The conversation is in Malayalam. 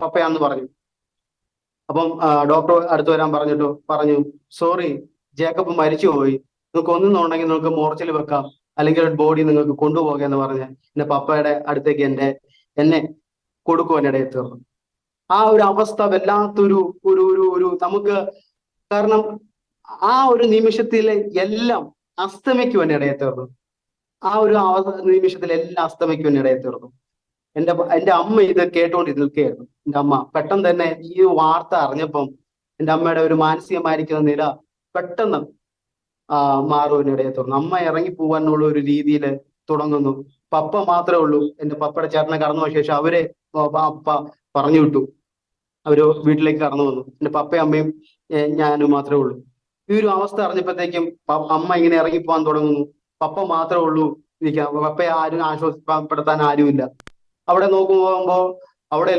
പപ്പയാന്ന് പറഞ്ഞു. അപ്പം ഡോക്ടർ അടുത്ത് വരാൻ പറഞ്ഞു, സോറി, ജേക്കബ് മരിച്ചുപോയി, നിങ്ങൾക്ക് ഒന്നുണ്ടെങ്കിൽ നിങ്ങൾക്ക് മോർച്ചയിൽ വെക്കാം, അല്ലെങ്കിൽ ഒരു ബോഡി നിങ്ങൾക്ക് കൊണ്ടുപോകാം എന്ന് പറഞ്ഞ് എന്റെ പപ്പയുടെ അടുത്തേക്ക് എന്നെ കൊടുക്കുവാനിടയിൽ തീർന്നു. ആ ഒരു അവസ്ഥ വല്ലാത്തൊരു ഒരു ഒരു ഒരു നമുക്ക്, കാരണം ആ ഒരു നിമിഷത്തിലെ എല്ലാം അസ്തമിക്കുവാനിടയിൽ തീർന്നു. ആ ഒരു നിമിഷത്തിൽ എല്ലാം അസ്തമിക്കുവാനിടയിൽ തീർന്നു. എന്റെ അമ്മ ഇത് കേട്ടോണ്ട് നിൽക്കുകയായിരുന്നു. എന്റെ അമ്മ പെട്ടെന്ന് തന്നെ ഈ വാർത്ത അറിഞ്ഞപ്പം എന്റെ അമ്മയുടെ ഒരു മാനസികമായിരിക്കുന്ന നില പെട്ടെന്ന് മാറുവാനിടയെ തുടർന്നു. അമ്മ ഇറങ്ങി പോകാനുള്ള ഒരു രീതിയിൽ തുടങ്ങുന്നു. പപ്പ മാത്രമേ ഉള്ളൂ. എന്റെ പപ്പയുടെ ചേട്ടനെ കടന്നു പോയ ശേഷം അവരെ അപ്പ പറഞ്ഞു വിട്ടു. അവര് വീട്ടിലേക്ക് കടന്നു വന്നു. എന്റെ പപ്പയും അമ്മയും ഞാനും മാത്രമേ ഉള്ളൂ. ഈ ഒരു അവസ്ഥ അറിഞ്ഞപ്പോഴത്തേക്കും അമ്മ ഇങ്ങനെ ഇറങ്ങിപ്പോകാൻ തുടങ്ങുന്നു. പപ്പ മാത്രമേ ഉള്ളൂ ഇരിക്കാൻ. പപ്പയെ ആരും ആശ്വസിപ്പെടുത്താൻ ആരുമില്ല. അവിടെ നോക്കുമ്പോ അവിടെ